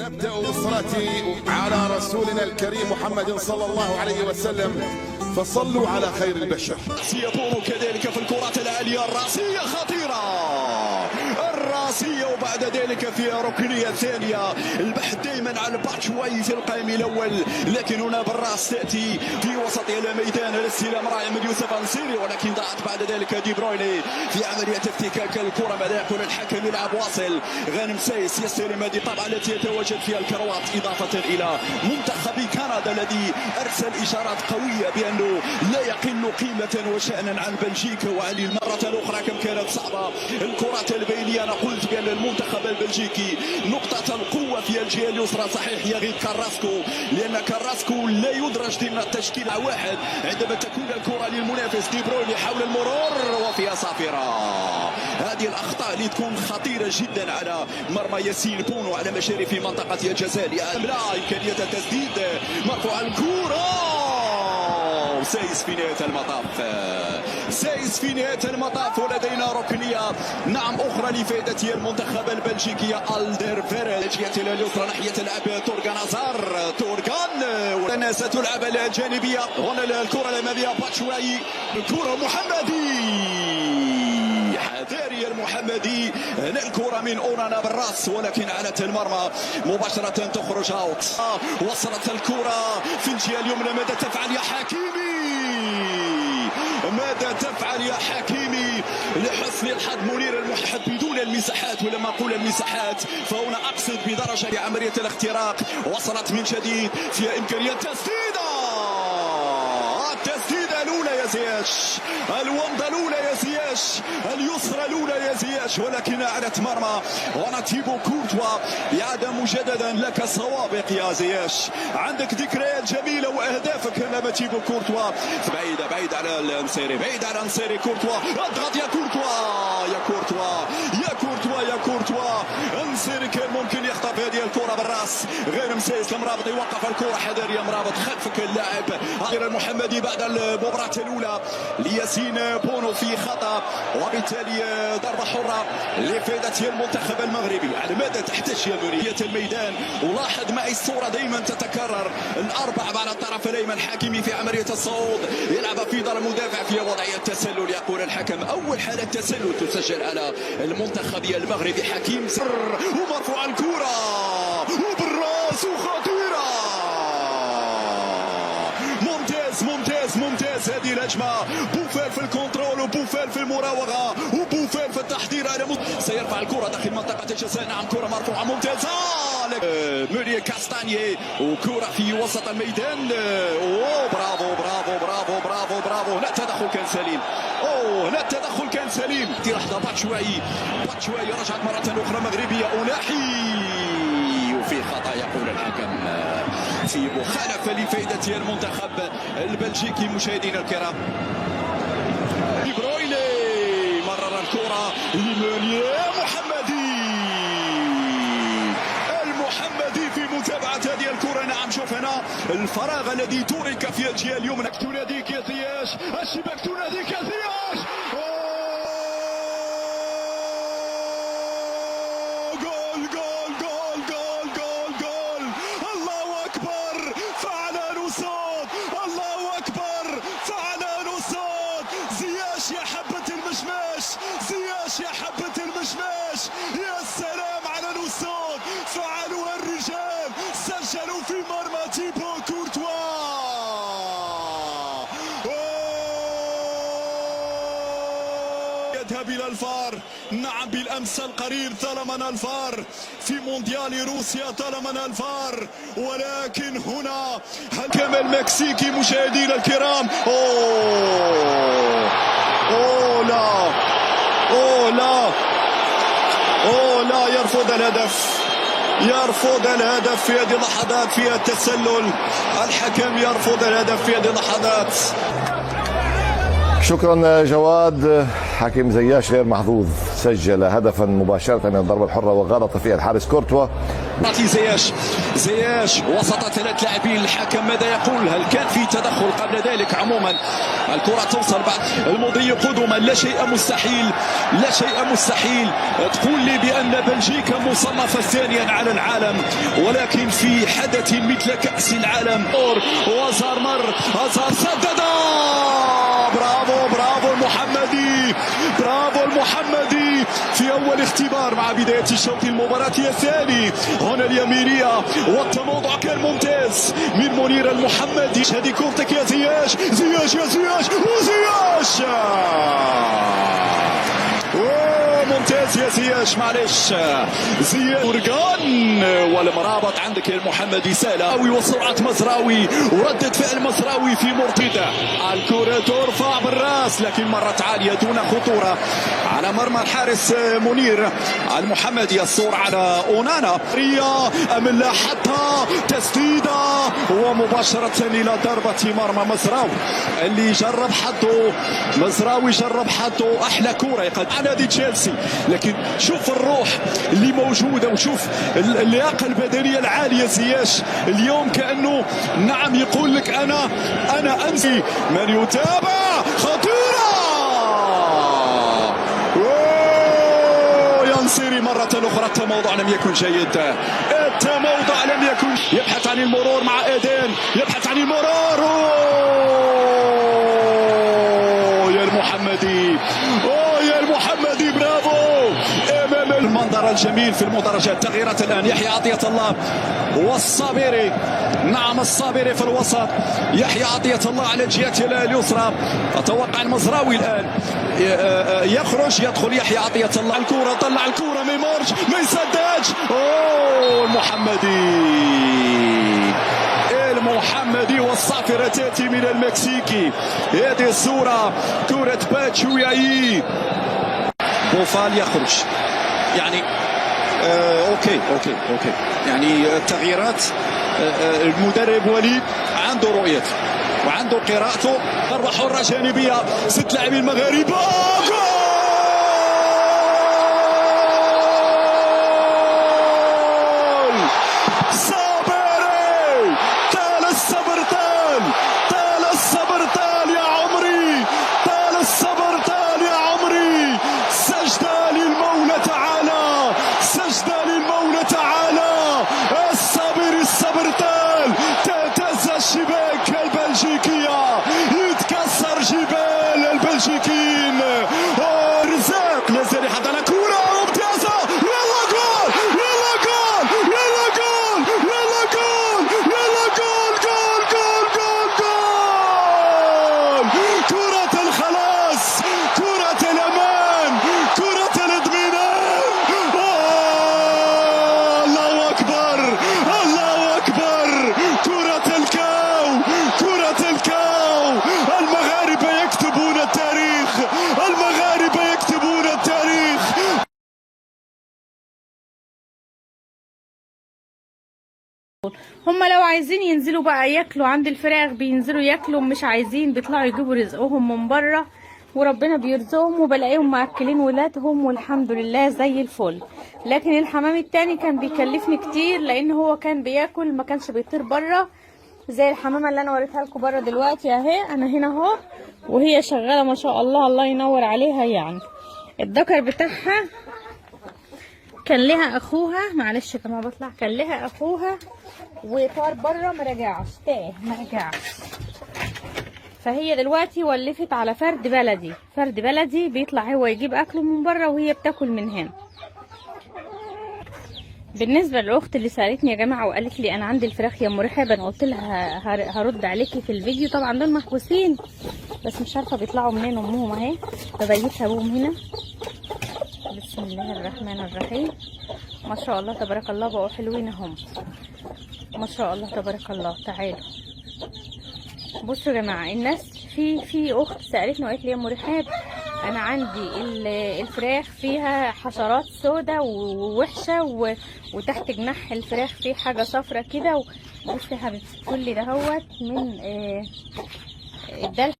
نبدأ بالصلاة على رسولنا الكريم محمد صلى الله عليه وسلم، فصلوا على خير البشر. يكون كذلك في الكرات العالية الراسية خطيرة، الراسية وبعد ذلك فيها ركنية ثانية. البحث دائما على باتشواي في القائم الأول، لكن هنا بالراس تأتي في وسط الميدان. الاستلام رائع من يوسف النصيري، ولكن ضاعت بعد ذلك دي برويني في عملية افتكاك الكرة. ماذا يقول الحكم؟ يلعب واصل. غانم سايس يستلم هذه الطابعة التي يتواجد فيها الكروات، إضافة إلى منتخب كندا الذي أرسل إشارات قوية بأنه لا يقل قيمة وشأنا عن بلجيكا. وعلي المرة الأخرى كم كانت صعبة الكرات البينية. أنا قلت بأن المنتخب البلجيكي نقطة القوة في الجهة اليسرى، صحيح يغيب كاراسكو، لأن كاراسكو لا يدرج ضمن التشكيل واحد عندما تكون الكرة للمنافس. دي بروين يحاول المرور وفيها صافرة. هذه الأخطاء اللي تكون خطيرة جدا على مرمى ياسين بونو على مشارف منطقة الجزاء. لا إمكانية التسديد، مرفوع الكرة، سايس في نهاية المطاف، سايس في نهاية المطاف. ولدينا ركنية نعم أخرى لفائدة المنتخب البلجيكي. ألدر فيرل جهة اليسرى ناحية اللاعب تورغان أزار، تورغان ستلعب الجانبية. هنا الكرة الأمامية باتشواي، الكرة محمدي، حذاري المحمدي. هنا الكرة من أونانا بالراس، ولكن على المرمى مباشرة تخرج أوت. وصلت الكرة في الجهة اليمنى. ماذا تفعل يا حكيمي؟ ماذا تفعل يا حكيمي؟ لحسن الحظ منير المحب بدون المساحات، ولما أقول المساحات فهنا أقصد بدرجة بعملية الاختراق. وصلت من جديد، فيها إمكانية تسديدة، التسديدة الأولى يا زياش، الومضة الأولى يا زياش، اليسرى الأولى يا زياش، ولكن أعلت مرمى. هنا تيبو كورتوا يعاد مجددا. لك سوابق يا زياش، عندك ذكريات جميلة وأهدافك أمام تيبو كورتوا. بعيد على النصيري، بعيد على النصيري. كورتوا اضغط يا كورتوا، يا كورتوا، يا كورتوا، يا كورتوا. النصيري كان ممكن يخطف هذه الكرة بالراس. غير مسيس المرابط يوقف الكرة. حذر يا مرابط، خلفك اللاعب غير المحمدي بعد المباراة الأولى لياسين بونو في خطأ، وبالتالي ضربة حرة لفائدة المنتخب المغربي. على ماذا تحتاج يا منية الميدان؟ ولاحظ معي الصورة دائما تتكرر، الأربعة على الطرف الأيمن. حكيمي في عملية الصعود، يلعب في ظهر المدافع في وضعية تسلل. يقول الحكم أول حالة تسلل تسجل على المنتخب المغربي. حكيم سر ومرفوع الكرة وبالراس وخطيرة. ممتاز هذه الهجمة. بوفال في الكنترول، وبوفال في المراوغة، وبوفال في التحضير على سيرفع الكرة داخل منطقة الجزاء. نعم كرة مرفوعة ممتازة. موري كاستانيي، وكرة في وسط الميدان. برافو برافو برافو برافو برافو. لا التدخل كان سليم، لا التدخل كان سليم. في لحظة باتشواي رجعت مرة أخرى مغربية. أناحي وفي خطأ يقول الحكم في مخالفة لفائدة المنتخب البلجيكي. مشاهدينا الكرام، دي برويني مرر الكرة لمن محمدي، المحمدي في متابعة هذه الكرة. نعم شوف هنا الفراغ الذي ترك في الجهة اليمنى. تناديك يا زياش، الشباك تناديك يا زياش. يا حبة المشماش، يا سلام على نوسون. فعلوها الرجال، سجلوا في مرمى تيبو كورتوا. يذهب إلى الفار. نعم بالأمس القريب ظلمنا الفار، في مونديال روسيا ظلمنا الفار، ولكن هنا الحكم المكسيكي. مشاهدينا الكرام، لا يرفض الهدف في هذه اللحظات، فيها التسلل. الحكم يرفض الهدف في هذه اللحظات. شكرا جواد. حكيم زياش غير محظوظ، سجل هدفا مباشرة من الضربة الحرة وغلط فيها الحارس كورتوا. زياش وسط 3 لاعبين. الحكم ماذا يقول؟ هل كان في تدخل قبل ذلك؟ عموما الكرة توصل بعد المضي قدما. لا شيء مستحيل تقول لي بأن بلجيكا مصنفة ثانيا على العالم، ولكن في حدث مثل كأس العالم وزار مر هازار سدد. برافو المحمدي في أول اختبار مع بداية الشوط المباراة الثاني. هنا اليمينية والتموضع كان ممتاز من منير المحمدي. هذه كورتك يا زياش ممتاز يا زياش. معلش زياش ورقان والمرابط عندك يا المحمدي سهلة وسرعة مزراوي وردة فعل مزراوي في مرتدى. الكرة ترفع بالراس لكن مرت عالية دون خطورة على مرمى الحارس منير المحمدي. الصور على أونانا ريا أم لا حتى تسديدة ومباشرة إلى ضربة مرمى مزراوي اللي جرب حظه. مزراوي جرب حظه أحلى كرة على نادي تشيلسي، لكن شوف الروح اللي موجودة وشوف اللياقة البدنية العالية. زياش اليوم كأنه نعم يقول لك أنا أنسي. من يتابع خطيرة ينصري مرة أخرى. التموضع لم يكن جيد. يبحث عن المرور مع إيدين، يبحث عن المرور. يا المحمدي برافو. امام المنظر الجميل في المدرجات. تغييرات الان. يحيى عطية الله والصابري. نعم الصابري في الوسط، يحيى عطية الله على الجهة اليسرى. اتوقع المزراوي الان يخرج، يدخل يحيى عطية الله. الكرة طلع الكرة ما يمرش ما يسددش. المحمدي والصافرة تأتي من المكسيكي. هذه الصورة كرة باتشوياي. بوفال يخرج يعني اوكي يعني التغييرات. المدرب وليد عنده رؤيته وعنده قراءته. ضربة حرة جانبية 6 لاعبين مغاربة. الشباك البلجيكية يتكسر جبال البلجيكيين. رزاق لازال يحضر كرة ممتازة. يلا جول كرة الخلاص، كرة الأمان، كرة الاطمئنان. الله أكبر كرة الكاو. المغاربة يكتبون التاريخ. هما لو عايزين ينزلوا بقى ياكلوا عند الفراخ بينزلوا ياكلوا، مش عايزين بيطلعوا يجيبوا رزقهم من بره، وربنا بيرزقهم وبلاقيهم مأكلين ولادهم والحمد لله زي الفل. لكن الحمام التاني كان بيكلفني كتير لان هو كان بياكل، ما كانش بيطير بره زي الحمامه اللي انا وريتها لكم بره دلوقتي اهي. انا هنا اهو وهي شغاله ما شاء الله، الله ينور عليها. يعني الذكر بتاعها كان لها اخوها، معلش كما بطلع، كان لها اخوها وطار بره ما رجعش، ما رجعش. فهي دلوقتي ولفت على فرد بلدي بيطلع هو يجيب اكله من بره وهي بتاكل من هنا. بالنسبه للاخت اللي سالتني يا جماعه وقالت لي انا عندي الفراخ يا ام رحاب، انا قلت لها هرد عليكي في الفيديو. طبعا دول محبوسين بس مش عارفه بيطلعوا منين. امهم اهي ببيتها ابوهم هنا. بسم الله الرحمن الرحيم. ما شاء الله تبارك الله بقوا حلوين اهم، ما شاء الله تبارك الله. تعالوا بصوا يا جماعه، الناس في اخت سالتني وقالت لي يا ام رحاب انا عندي الفراخ فيها حشرات سودة ووحشه وتحت جناح الفراخ في حاجه صفرة كده. بصي يا حبيبتي كل دهوت من الدلع